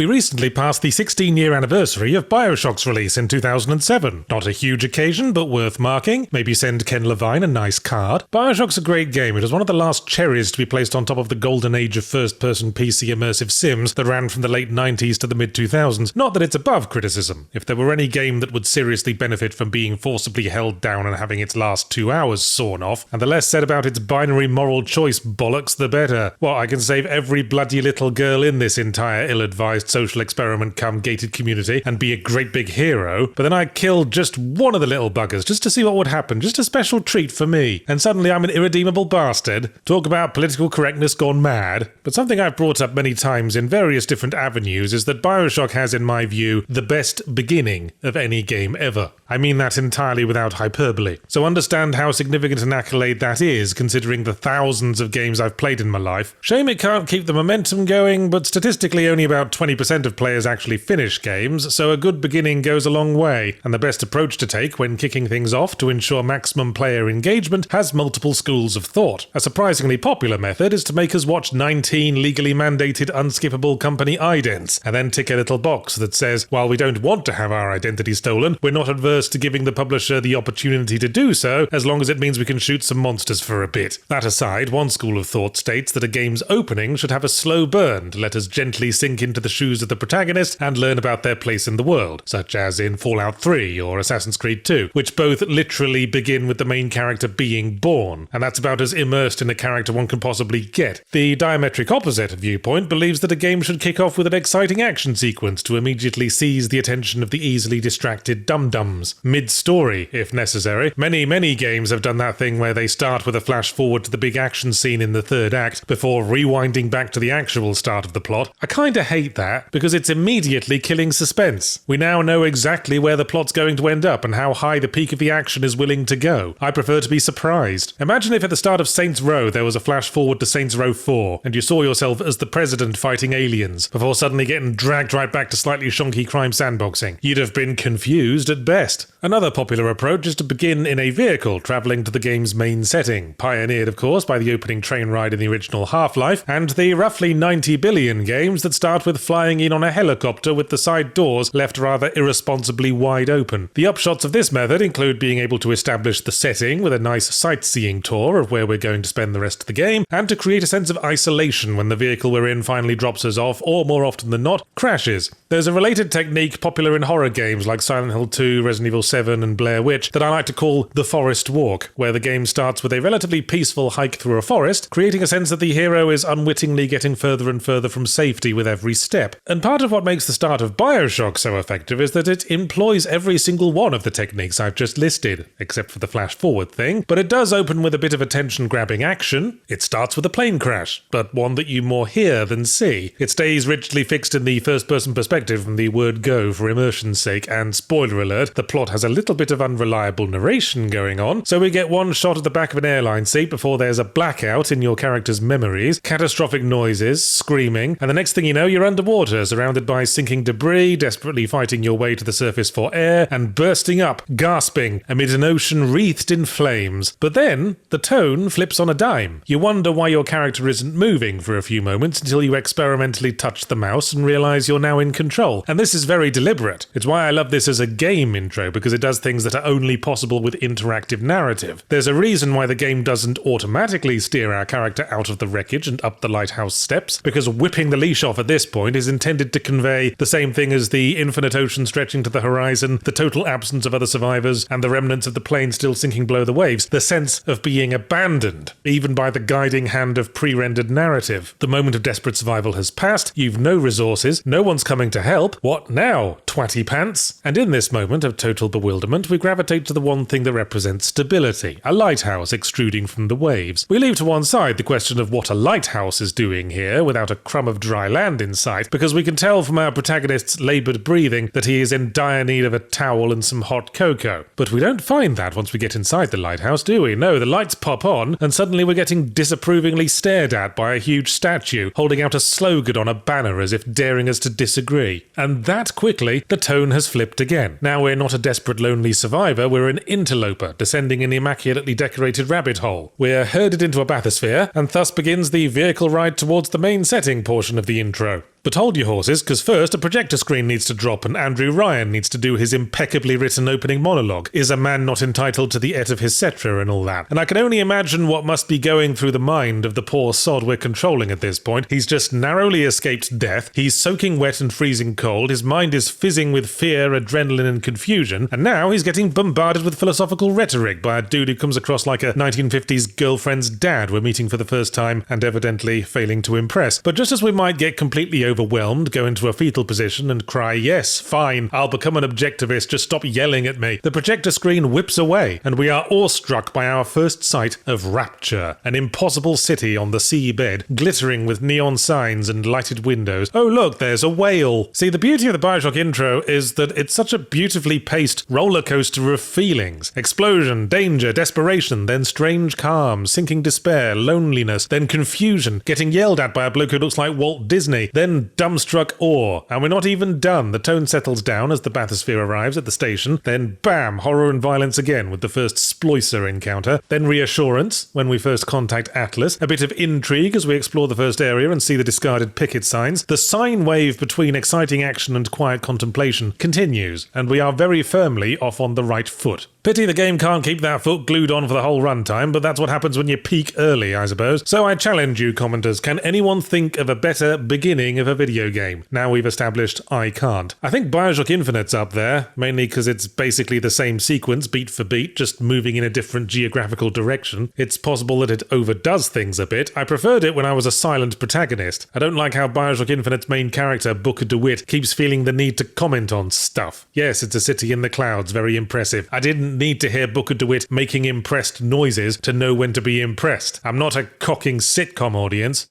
We recently passed the 16-year anniversary of BioShock's release in 2007. Not a huge occasion, but worth marking. Maybe send Ken Levine a nice card. BioShock's a great game. It was one of the last cherries to be placed on top of the golden age of first-person PC immersive sims that ran from the late 90s to the mid-2000s. Not that it's above criticism. If there were any game that would seriously benefit from being forcibly held down and having its last 2 hours sawn off, and the less said about its binary moral choice bollocks, the better. Well, I can save every bloody little girl in this entire ill-advised social experiment come gated community and be a great big hero, but then I killed just one of the little buggers just to see what would happen, just a special treat for me, and suddenly I'm an irredeemable bastard. Talk about political correctness gone mad. But something I've brought up many times in various different avenues is that BioShock has, in my view, the best beginning of any game ever. I mean that entirely without hyperbole. So understand how significant an accolade that is, considering the thousands of games I've played in my life. Shame it can't keep the momentum going, but statistically only about 20% of players actually finish games, so a good beginning goes a long way, and the best approach to take when kicking things off to ensure maximum player engagement has multiple schools of thought. A surprisingly popular method is to make us watch 19 legally mandated unskippable company idents, and then tick a little box that says, while we don't want to have our identity stolen, we're not adverse to giving the publisher the opportunity to do so, as long as it means we can shoot some monsters for a bit. That aside, one school of thought states that a game's opening should have a slow burn to let us gently sink into the shoes of the protagonist and learn about their place in the world, such as in Fallout 3 or Assassin's Creed 2, which both literally begin with the main character being born, and that's about as immersed in a character one can possibly get. The diametric opposite viewpoint believes that a game should kick off with an exciting action sequence to immediately seize the attention of the easily distracted dum-dums. Mid-story, if necessary. Many games have done that thing where they start with a flash forward to the big action scene in the third act before rewinding back to the actual start of the plot. I kinda hate that, because it's immediately killing suspense. We now know exactly where the plot's going to end up and how high the peak of the action is willing to go. I prefer to be surprised. Imagine if at the start of Saints Row there was a flash forward to Saints Row 4 and you saw yourself as the president fighting aliens before suddenly getting dragged right back to slightly shonky crime sandboxing. You'd have been confused at best. Another popular approach is to begin in a vehicle travelling to the game's main setting, pioneered of course by the opening train ride in the original Half-Life and the roughly 90 billion games that start with flying in on a helicopter with the side doors left rather irresponsibly wide open. The upshots of this method include being able to establish the setting with a nice sightseeing tour of where we're going to spend the rest of the game, and to create a sense of isolation when the vehicle we're in finally drops us off, or more often than not, crashes. There's a related technique popular in horror games like Silent Hill 2, Resident Evil 7 and Blair Witch that I like to call the Forest Walk, where the game starts with a relatively peaceful hike through a forest, creating a sense that the hero is unwittingly getting further and further from safety with every step. And part of what makes the start of BioShock so effective is that it employs every single one of the techniques I've just listed, except for the flash forward thing, but it does open with a bit of attention-grabbing action. It starts with a plane crash, but one that you more hear than see. It stays rigidly fixed in the first-person perspective from the word go for immersion's sake, and spoiler alert, the plot has a little bit of unreliable narration going on, so we get one shot at the back of an airline seat before there's a blackout in your character's memories, catastrophic noises, screaming, and the next thing you know you're underwater, surrounded by sinking debris, desperately fighting your way to the surface for air, and bursting up, gasping, amid an ocean wreathed in flames. But then, the tone flips on a dime. You wonder why your character isn't moving for a few moments until you experimentally touch the mouse and realise you're now in control. And this is very deliberate. It's why I love this as a game intro, because it does things that are only possible with interactive narrative. There's a reason why the game doesn't automatically steer our character out of the wreckage and up the lighthouse steps, because whipping the leash off at this point is intended to convey the same thing as the infinite ocean stretching to the horizon, the total absence of other survivors, and the remnants of the plane still sinking below the waves, the sense of being abandoned, even by the guiding hand of pre-rendered narrative. The moment of desperate survival has passed, you've no resources, no one's coming to help. What now, twatty pants? And in this moment of total bewilderment, we gravitate to the one thing that represents stability, a lighthouse extruding from the waves. We leave to one side the question of what a lighthouse is doing here without a crumb of dry land in sight, because we can tell from our protagonist's laboured breathing that he is in dire need of a towel and some hot cocoa. But we don't find that once we get inside the lighthouse, do we? No, the lights pop on, and suddenly we're getting disapprovingly stared at by a huge statue holding out a slogan on a banner as if daring us to disagree. And that quickly, the tone has flipped again. Now we're not a desperate lonely survivor, we're an interloper descending an immaculately decorated rabbit hole. We're herded into a bathysphere, and thus begins the vehicle ride towards the main setting portion of the intro. But hold your horses, because first a projector screen needs to drop and Andrew Ryan needs to do his impeccably written opening monologue. Is a man not entitled to the et of his cetera and all that? And I can only imagine what must be going through the mind of the poor sod we're controlling at this point. He's just narrowly escaped death, he's soaking wet and freezing cold, his mind is fizzing with fear, adrenaline and confusion, and now he's getting bombarded with philosophical rhetoric by a dude who comes across like a 1950s girlfriend's dad we're meeting for the first time and evidently failing to impress. But just as we might get completely overwhelmed, go into a fetal position and cry, yes, fine, I'll become an objectivist, just stop yelling at me, the projector screen whips away and we are awestruck by our first sight of Rapture, an impossible city on the seabed, glittering with neon signs and lighted windows. Oh look, there's a whale. See, the beauty of the Bioshock intro is that it's such a beautifully paced roller coaster of feelings. Explosion, danger, desperation, then strange calm, sinking despair, loneliness, then confusion, getting yelled at by a bloke who looks like Walt Disney, then dumbstruck awe. And we're not even done. The tone settles down as the bathysphere arrives at the station, then bam, horror and violence again with the first Sploicer encounter, then reassurance when we first contact Atlas, a bit of intrigue as we explore the first area and see the discarded picket signs. The sine wave between exciting action and quiet contemplation continues, and we are very firmly off on the right foot. Pity the game can't keep that foot glued on for the whole runtime, but that's what happens when you peak early, I suppose. So I challenge you, commenters, can anyone think of a better beginning of a video game? Now we've established I can't. I think Bioshock Infinite's up there, mainly because it's basically the same sequence, beat for beat, just moving in a different geographical direction. It's possible that it overdoes things a bit. I preferred it when I was a silent protagonist. I don't like how Bioshock Infinite's main character, Booker DeWitt, keeps feeling the need to comment on stuff. Yes, it's a city in the clouds, very impressive. I didn't need to hear Booker DeWitt making impressed noises to know when to be impressed. I'm not a cocking sitcom audience.